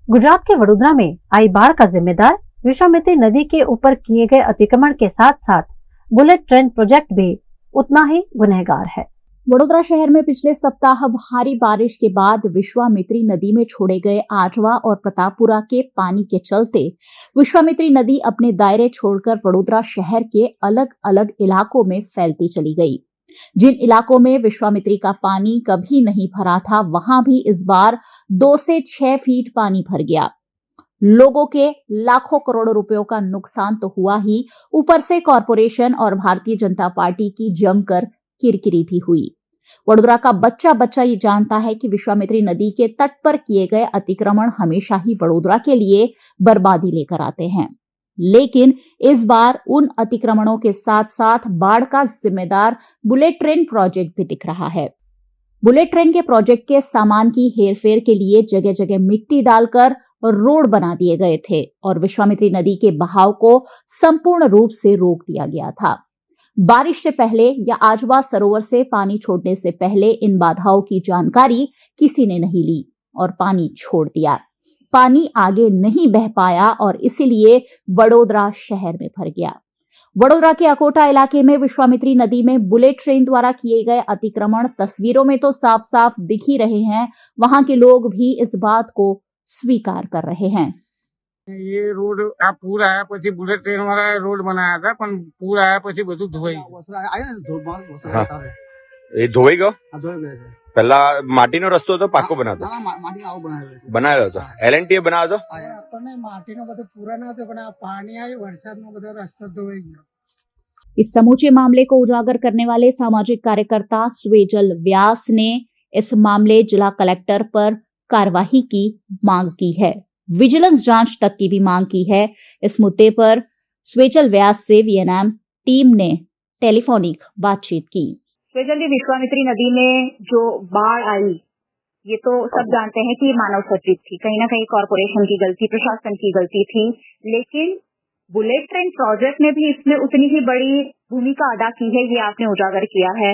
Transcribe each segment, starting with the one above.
गुजरात के वडोदरा में आई बाढ़ का जिम्मेदार विश्वामित्री नदी के ऊपर किए गए अतिक्रमण के साथ साथ बुलेट ट्रेन प्रोजेक्ट भी उतना ही गुनहगार है। वडोदरा शहर में पिछले सप्ताह भारी बारिश के बाद विश्वामित्री नदी में छोड़े गए आजवा और प्रतापपुरा के पानी के चलते विश्वामित्री नदी अपने दायरे छोड़कर वडोदरा शहर के अलग अलग इलाकों में फैलती चली गई। जिन इलाकों में विश्वामित्री का पानी कभी नहीं भरा था, वहां भी इस बार 2 से 6 फीट पानी भर गया। लोगों के लाखों करोड़ों रुपयों का नुकसान तो हुआ ही, ऊपर से कॉरपोरेशन और भारतीय जनता पार्टी की जमकर किरकिरी भी हुई। वडोदरा का बच्चा बच्चा ये जानता है कि विश्वामित्री नदी के तट पर किए गए अतिक्रमण हमेशा ही वडोदरा के लिए बर्बादी लेकर आते हैं, लेकिन इस बार उन अतिक्रमणों के साथ साथ बाढ़ का जिम्मेदार बुलेट ट्रेन प्रोजेक्ट भी दिख रहा है। बुलेट ट्रेन के प्रोजेक्ट के सामान की हेरफेर के लिए जगह जगह मिट्टी डालकर रोड बना दिए गए थे और विश्वामित्री नदी के बहाव को संपूर्ण रूप से रोक दिया गया था। बारिश से पहले या आजवा सरोवर से पानी छोड़ने से पहले इन बाधाओं की जानकारी किसी ने नहीं ली और पानी छोड़ दिया। पानी आगे नहीं बह पाया और इसीलिए वडोदरा शहर में भर गया। वडोदरा के अकोटा इलाके में विश्वामित्री नदी में बुलेट ट्रेन द्वारा किए गए अतिक्रमण तस्वीरों में तो साफ साफ दिख ही रहे हैं। वहां के लोग भी इस बात को स्वीकार कर रहे हैं। ये रोड आ पूर आया પછી બુલેટ ટ્રેન વાળા રોડ બનાયા હતા પણ પૂર આયા પછી બધું ધોઈ ગયું। એ ધોઈ ગયો ધોઈ ગયો છે। પેલા માટીનો રસ્તો હતો પાકો બનાવતો માટી આવો બનાવેલો હતો LNT બનાવ્યો હતો આપણને માટીનો બધો પૂરા ન હતો પણ આ પાણી આવ્યું વરસાદમાં બધો રસ્તો ધોઈ ગયો। इस समूचे मामले को उजागर करने वाले सामाजिक कार्यकर्ता स्वेजल व्यास ने इस मामले जिला कलेक्टर पर कार्यवाही की मांग की है। विजिलेंस जांच तक की भी मांग की है। इस मुद्दे पर स्वेजल व्यास से VNM टीम ने टेलीफोनिक बातचीत की। स्वेजल जी, विश्वामित्री नदी में जो बाढ़ आई, ये तो सब जानते हैं कि मानव सृजित थी, कहीं ना कहीं कॉरपोरेशन की गलती, प्रशासन की गलती थी, लेकिन बुलेट ट्रेन प्रोजेक्ट ने भी इसमें उतनी ही बड़ी भूमिका अदा की है, ये आपने उजागर किया है।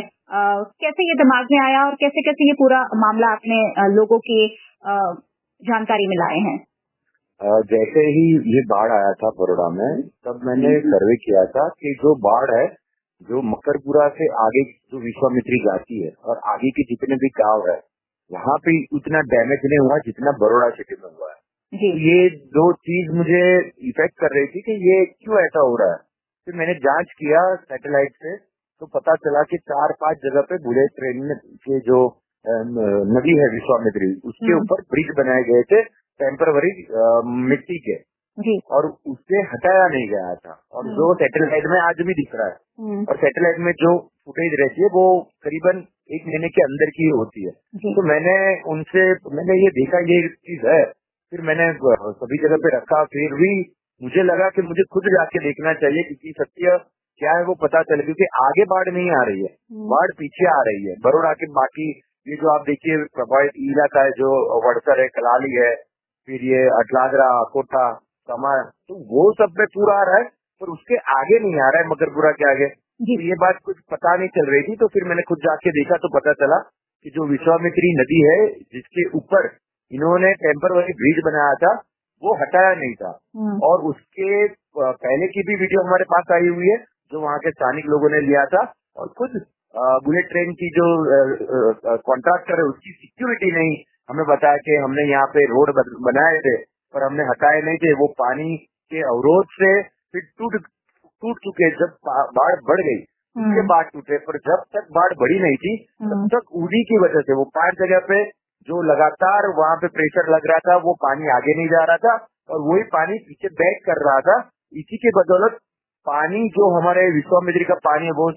कैसे ये दिमाग में आया और कैसे कैसे ये पूरा मामला आपने लोगों की जानकारी में लाए हैं? जैसे ही ये बाढ़ आया था बड़ौदा में, तब मैंने सर्वे किया था कि जो बाढ़ है, जो मकरपुरा से आगे जो विश्वामित्री जाती है और आगे के जितने भी गांव है, वहाँ पे उतना डैमेज नहीं हुआ जितना बड़ौदा सिटी में हुआ है। जी। ये दो चीज मुझे इफेक्ट कर रही थी कि ये क्यों ऐसा हो रहा है। फिर मैंने जांच किया सैटेलाइट से, तो पता चला कि 4-5 जगह पे बुलेट ट्रेन के जो नदी है विश्वामित्री, उसके ऊपर ब्रिज बनाए गए थे टेम्पररी मिट्टी के, जी। और उससे हटाया नहीं गया था। और जो सैटेलाइट में आज भी दिख रहा है, और सैटेलाइट में जो फुटेज रहती है वो करीबन 1 महीने के अंदर की होती है। तो मैंने ये देखा ये चीज है, फिर मैंने सभी जगह पे रखा। फिर भी मुझे लगा कि मुझे खुद जाके देखना चाहिए, क्योंकि सत्य क्या है वो पता चले, क्योंकि आगे बाढ़ नहीं आ रही है, बाढ़ पीछे आ रही है। बड़ौदा के बाकी ये जो आप देखिए प्रभावित इलाका है, जो वड़सर है, कलाली है, फिर ये अटलादरा, अकोटा, समा, तो वो सब में पूरा आ रहा है, पर उसके आगे नहीं आ रहा है, मकरपुरा के आगे। तो ये बात कुछ पता नहीं चल रही थी, तो फिर मैंने खुद जाके देखा तो पता चला कि जो विश्वामित्री नदी है, जिसके ऊपर इन्होंने टेम्पररी ब्रिज बनाया था, वो हटाया नहीं था। और उसके पहले की भी वीडियो हमारे पास आई हुई है, जो वहाँ के स्थानिक लोगों ने लिया था। और खुद बुलेट ट्रेन की जो कॉन्ट्रैक्टर है, उसकी सिक्योरिटी नहीं हमें बताया कि हमने यहाँ पे रोड बनाए थे पर हमने हटाए नहीं थे, वो पानी के अवरोध से फिर टूट चुके। जब बाढ़ बढ़ गई उसके बाद टूटे, पर जब तक बाढ़ बढ़ी नहीं थी तब तक उन्हीं की वजह से वो 5 जगह पे जो लगातार वहाँ पे प्रेशर लग रहा था, वो पानी आगे नहीं जा रहा था और वही पानी पीछे बैक कर रहा था। इसी के बदौलत पानी जो हमारे विश्वामित्री का पानी है वो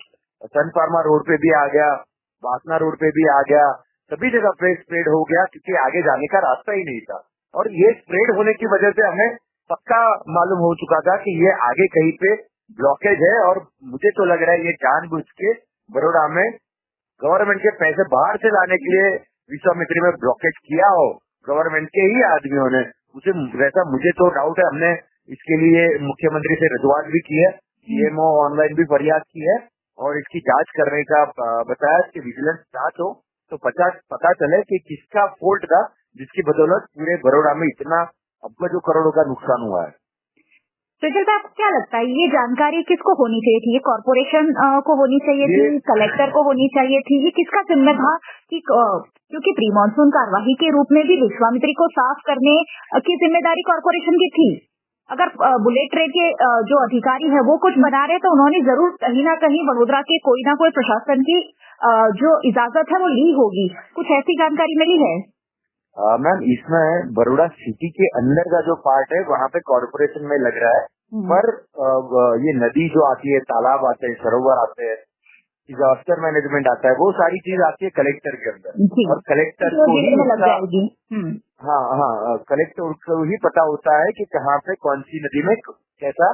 सन फार्मा रोड पे भी आ गया, वासना रोड पे भी आ गया, सभी जगह पे स्प्रेड हो गया, क्योंकि आगे जाने का रास्ता ही नहीं था। और ये स्प्रेड होने की वजह से हमें पक्का मालूम हो चुका था कि ये आगे कहीं पे ब्लॉकेज है। और मुझे तो लग रहा है ये जानबूझ के बड़ौदा में गवर्नमेंट के पैसे बाहर से लाने के लिए विश्वामित्री में ब्लॉकेज किया हो, गवर्नमेंट के ही आदमियों ने। वैसा मुझे तो डाउट है। हमने इसके लिए मुख्यमंत्री से रजूआत भी की है, CMO ऑनलाइन भी फरियाद की है और इसकी जांच करने का बताया कि विजिलेंस जांच हो तो पता चले कि किसका फॉल्ट था, जिसकी बदौलत पूरे बड़ौदा में इतना अब का जो करोड़ों का नुकसान हुआ है। सुजल भाई, आपको क्या लगता है ये जानकारी किसको होनी चाहिए थी? ये कॉर्पोरेशन को होनी चाहिए थी, कलेक्टर को होनी चाहिए थी? ये किसका जिम्मे था कि क्योंकि प्री मानसून कार्यवाही के रूप में भी विश्वामित्री को साफ करने की जिम्मेदारी कॉर्पोरेशन की थी। अगर बुलेट ट्रेन के जो अधिकारी है वो कुछ बना रहे तो उन्होंने जरूर कहीं ना कहीं वडोदरा के कोई ना कोई प्रशासन की जो इजाजत है वो ली होगी। कुछ ऐसी जानकारी मिली है? मैम, इसमें बड़ौदा सिटी के अंदर का जो पार्ट है वहाँ पे कॉर्पोरेशन में लग रहा है, पर ये नदी जो आती है, तालाब आते हैं, सरोवर आते हैं, डिजास्टर मैनेजमेंट आता है, वो सारी चीज आती है कलेक्टर के अंदर। और कलेक्टर को ही कलेक्टर को ही पता होता है कि कहाँ पे कौन सी नदी में कैसा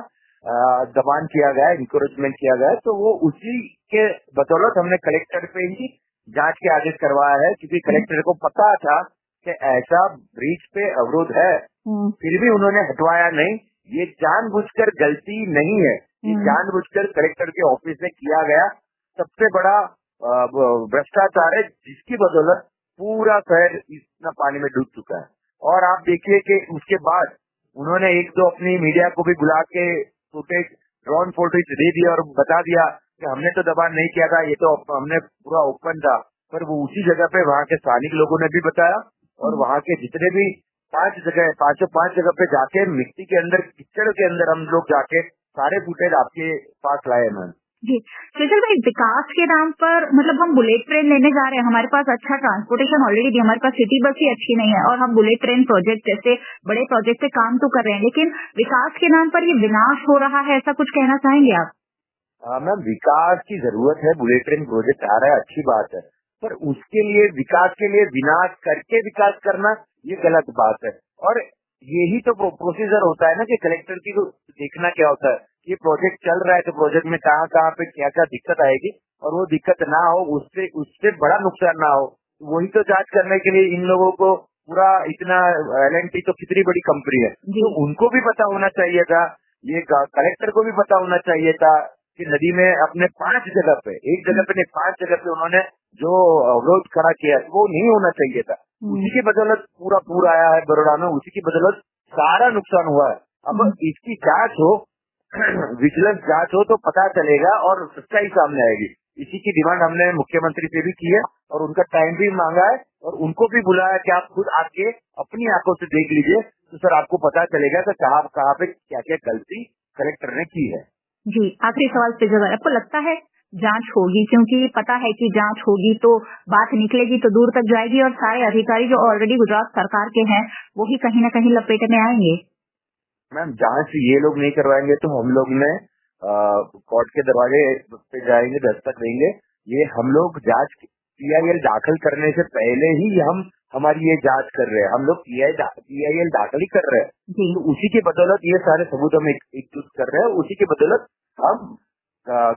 दबान किया गया है, इंकरेजमेंट किया गया है। तो वो उसी के बदौलत हमने कलेक्टर पे ही जांच के आदेश करवाया है, क्योंकि कलेक्टर को पता था कि ऐसा ब्रिज पे अवरोध है, फिर भी उन्होंने हटवाया नहीं। ये जानबूझकर गलती नहीं है, ये जानबूझकर कलेक्टर के ऑफिस में किया गया सबसे बड़ा भ्रष्टाचार है, जिसकी बदौलत पूरा शहर इतना पानी में डूब चुका है। और आप देखिए कि उसके बाद उन्होंने एक दो अपनी मीडिया को भी बुला के फुटेज, ड्रोन फुटेज दे दिया और बता दिया कि हमने तो दबान नहीं किया था, ये तो हमने पूरा ओपन था। पर वो उसी जगह पे वहाँ के स्थानिक लोगों ने भी बताया, और वहाँ के जितने भी पांच जगह पे जाके मिट्टी के अंदर, कीचड़ के अंदर हम लोग जाके सारे फुटेज आपके पास लाए मैम। जी सुजल भाई, विकास के नाम पर मतलब हम बुलेट ट्रेन लेने जा रहे हैं, हमारे पास अच्छा ट्रांसपोर्टेशन ऑलरेडी भी, हमारे पास सिटी बस ही अच्छी नहीं है, और हम बुलेट ट्रेन प्रोजेक्ट जैसे बड़े प्रोजेक्ट पे काम तो कर रहे हैं, लेकिन विकास के नाम पर ये विनाश हो रहा है, ऐसा कुछ कहना चाहेंगे आप? मैम, विकास की जरूरत है, बुलेट ट्रेन प्रोजेक्ट आ रहा है, अच्छी बात है, पर उसके लिए विकास के लिए विनाश करके विकास करना ये गलत बात है। और यही तो प्रोसीजर होता है ना कि कलेक्टर की तो देखना क्या होता है, ये प्रोजेक्ट चल रहा है तो प्रोजेक्ट में कहाँ कहाँ पे क्या क्या दिक्कत आएगी, और वो दिक्कत ना हो, उससे बड़ा नुकसान ना हो, वही तो जांच करने के लिए इन लोगों को पूरा इतना L&T तो कितनी बड़ी कंपनी है, तो उनको भी पता होना चाहिए था, ये कलेक्टर को भी पता होना चाहिए था कि नदी में अपने 5 जगह पे, एक जगह पे नहीं 5 जगह पे उन्होंने जो अवरोध खड़ा किया वो नहीं होना चाहिए था। उसी की बदौलत पूरा पूर आया है बड़ौदा में, उसी की बदौलत सारा नुकसान हुआ है। अब इसकी जांच हो, विजिलेंस जांच हो तो पता चलेगा और सच्चाई सामने आएगी। इसी की डिमांड हमने मुख्यमंत्री से भी की है और उनका टाइम भी मांगा है और उनको भी बुलाया कि आप खुद आके अपनी आंखों से देख लीजिए, तो सर आपको पता चलेगा कि कहाँ पे क्या क्या गलती कलेक्टर ने की है। जी, आखिरी सवाल से जगह, आपको लगता है जांच होगी? क्योंकि पता है कि जांच होगी तो बात निकलेगी तो दूर तक जाएगी और सारे अधिकारी जो ऑलरेडी गुजरात सरकार के हैं वो ही कहीं ना कहीं लपेटे में आएंगे। मैम, जांच ये लोग नहीं करवाएंगे तो हम लोग ने कोर्ट के दरवाजे पे जाएंगे, दस्तक देंगे। ये हम लोग जांच PIL दाखिल करने से पहले ही हमारी ये जांच कर रहे हैं, हम लोग PIL दाखिल ही कर रहे हैं, तो उसी की बदौलत ये सारे सबूत हम एकजुट कर रहे हैं। उसी की बदौलत हम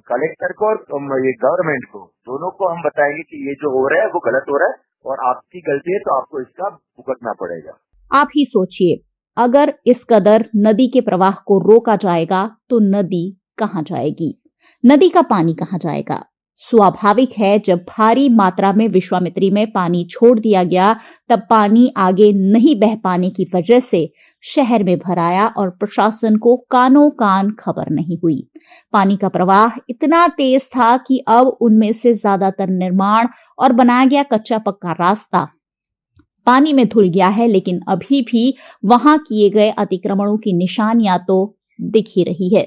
कलेक्टर को और ये गवर्नमेंट को, दोनों को हम बताएंगे कि ये जो हो रहा है वो गलत हो रहा है और आपकी गलती है तो आपको इसका भुगतना पड़ेगा। आप ही सोचिए, अगर इस कदर नदी के प्रवाह को रोका जाएगा तो नदी कहाँ जाएगी, नदी का पानी कहाँ जाएगा? स्वाभाविक है, जब भारी मात्रा में विश्वामित्री में पानी छोड़ दिया गया तब पानी आगे नहीं बह पाने की वजह से शहर में भर आया और प्रशासन को कानों कान खबर नहीं हुई। पानी का प्रवाह इतना तेज था कि अब उनमें से ज्यादातर निर्माण और बनाया गया कच्चा पक्का रास्ता पानी में धुल गया है, लेकिन अभी भी वहां किए गए अतिक्रमणों की निशानियां तो दिख ही रही है।